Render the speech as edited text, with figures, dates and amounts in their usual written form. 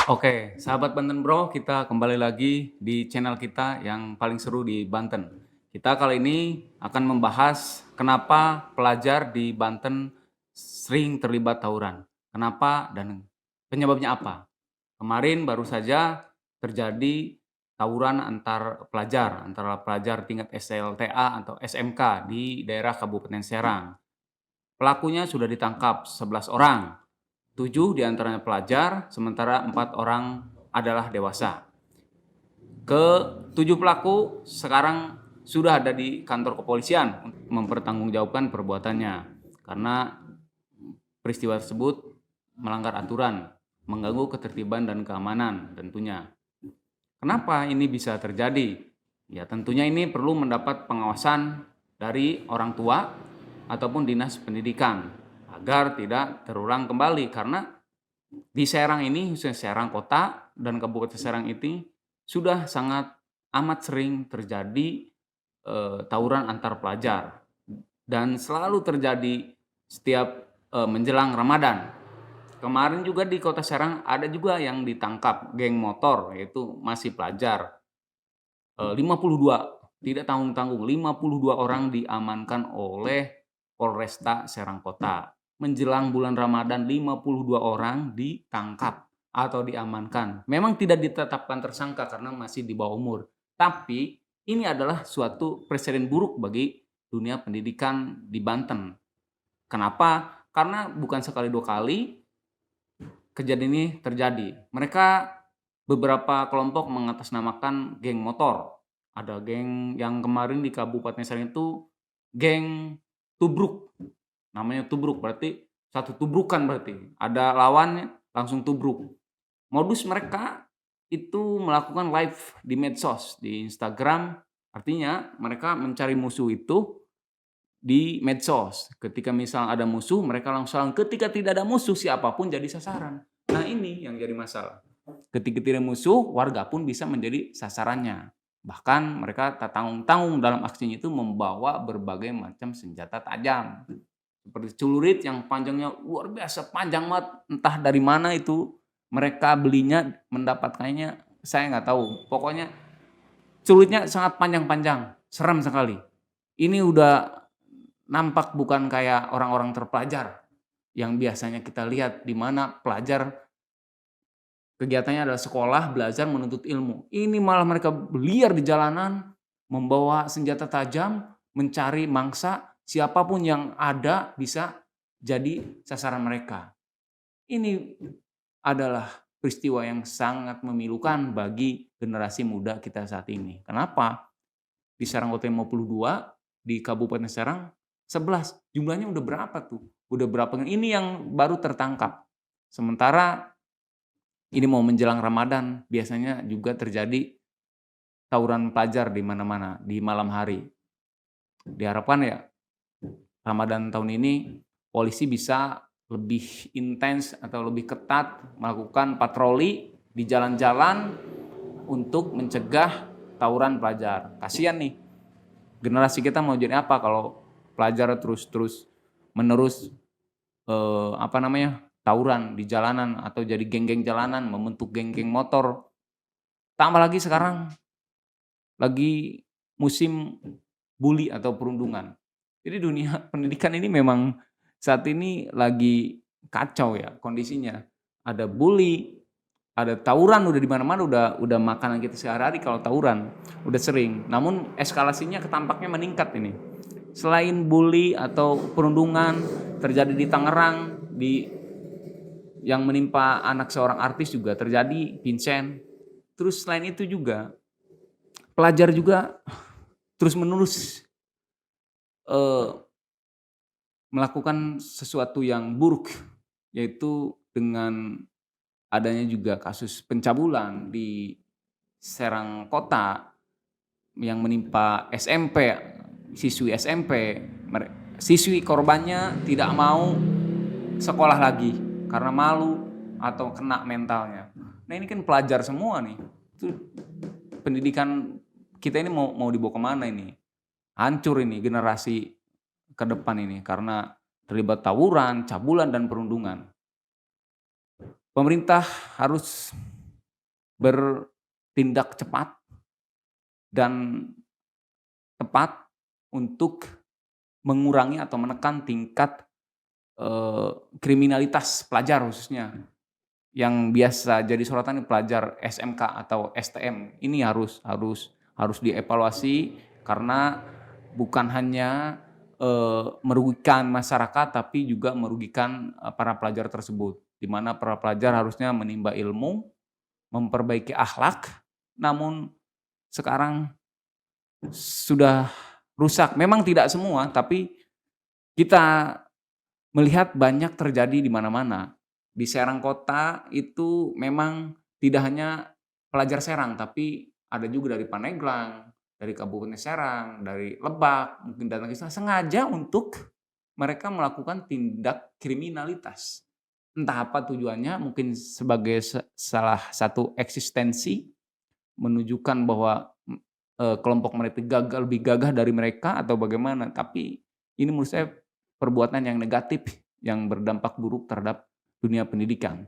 Oke, sahabat Banten Bro, kita kembali lagi di channel kita yang paling seru di Banten. Kita kali ini akan membahas kenapa pelajar di Banten sering terlibat tawuran. Kenapa dan penyebabnya apa? Kemarin baru saja terjadi tawuran antara pelajar tingkat SLTA atau SMK di daerah Kabupaten Serang. Pelakunya sudah ditangkap 11 orang. 7 diantaranya pelajar, sementara 4 orang adalah dewasa. Ke-7 pelaku sekarang sudah ada di kantor kepolisian untuk mempertanggungjawabkan perbuatannya. Karena peristiwa tersebut melanggar aturan, mengganggu ketertiban dan keamanan tentunya. Kenapa ini bisa terjadi? Ya tentunya ini perlu mendapat pengawasan dari orang tua ataupun dinas pendidikan agar tidak terulang kembali, karena di Serang ini, khususnya Serang Kota dan Kabupaten Serang ini sudah sangat amat sering terjadi tawuran antar pelajar dan selalu terjadi setiap menjelang Ramadan. Kemarin juga di Kota Serang ada juga yang ditangkap geng motor, yaitu masih pelajar. 52 tidak tanggung-tanggung, 52 orang diamankan oleh Polresta Serang Kota. Menjelang bulan Ramadan 52 orang ditangkap atau diamankan. Memang tidak ditetapkan tersangka karena masih di bawah umur. Tapi ini adalah suatu presiden buruk bagi dunia pendidikan di Banten. Kenapa? Karena bukan sekali dua kali kejadian ini terjadi. Mereka beberapa kelompok mengatasnamakan geng motor. Ada geng yang kemarin di Kabupaten Serang itu geng tubruk. Namanya tubruk berarti satu tubrukan berarti. Ada lawannya langsung tubruk. Modus mereka itu melakukan live di medsos, di Instagram. Artinya mereka mencari musuh itu di medsos. Ketika misal ada musuh, mereka langsung. Ketika tidak ada musuh, siapapun jadi sasaran. Nah ini yang jadi masalah. Ketika tidak musuh, warga pun bisa menjadi sasarannya. Bahkan mereka tak tanggung-tanggung dalam aksinya itu membawa berbagai macam senjata tajam. Seperti celurit yang panjangnya luar biasa panjang banget. Entah dari mana itu mereka belinya, mendapatkannya, saya nggak tahu. Pokoknya celuritnya sangat panjang-panjang, seram sekali. Ini udah nampak bukan kayak orang-orang terpelajar yang biasanya kita lihat, di mana pelajar kegiatannya adalah sekolah, belajar, menuntut ilmu. Ini malah mereka liar di jalanan, membawa senjata tajam, mencari mangsa, siapapun yang ada bisa jadi sasaran mereka. Ini adalah peristiwa yang sangat memilukan bagi generasi muda kita saat ini. Kenapa? Di Serang Kota 52, di Kabupaten Serang 11. Jumlahnya udah berapa tuh? Udah berapa? Ini yang baru tertangkap. Sementara ini mau menjelang Ramadan, biasanya juga terjadi tawuran pelajar di mana-mana di malam hari. Diharapkan ya Ramadan tahun ini polisi bisa lebih intens atau lebih ketat melakukan patroli di jalan-jalan untuk mencegah tawuran pelajar. Kasihan nih, generasi kita mau jadi apa kalau pelajar terus menerus tawuran di jalanan atau jadi geng-geng jalanan, membentuk geng-geng motor. Tambah lagi sekarang lagi musim bully atau perundungan. Jadi dunia pendidikan ini memang saat ini lagi kacau ya kondisinya. Ada bully, ada tawuran, udah di mana-mana, udah makanan kita sehari-hari kalau tawuran, udah sering. Namun eskalasinya ketampaknya meningkat ini. Selain bully atau perundungan terjadi di Tangerang, yang menimpa anak seorang artis juga terjadi, Vincent. Terus selain itu juga pelajar juga terus-menerus melakukan sesuatu yang buruk, yaitu dengan adanya juga kasus pencabulan di Serang Kota yang menimpa SMP, siswi SMP. Siswi korbannya tidak mau sekolah lagi karena malu atau kena mentalnya. Nah ini kan pelajar semua nih. Itu pendidikan kita ini mau dibawa kemana ini? Hancur ini generasi ke depan ini karena terlibat tawuran, cabulan, dan perundungan. Pemerintah harus bertindak cepat dan tepat untuk mengurangi atau menekan tingkat kriminalitas pelajar khususnya. Yang biasa jadi sorotan pelajar SMK atau STM. Ini harus dievaluasi karena bukan hanya merugikan masyarakat tapi juga merugikan para pelajar tersebut. Di mana para pelajar harusnya menimba ilmu, memperbaiki akhlak, namun sekarang sudah rusak. Memang tidak semua, tapi kita melihat banyak terjadi di mana-mana. Di Serang Kota itu memang tidak hanya pelajar Serang, tapi ada juga dari Pandeglang, dari Kabupaten Serang, dari Lebak, mungkin datang ke sana sengaja untuk mereka melakukan tindak kriminalitas. Entah apa tujuannya, mungkin sebagai salah satu eksistensi, menunjukkan bahwa kelompok mereka lebih gagah dari mereka atau bagaimana. Tapi ini menurut saya perbuatan yang negatif yang berdampak buruk terhadap dunia pendidikan.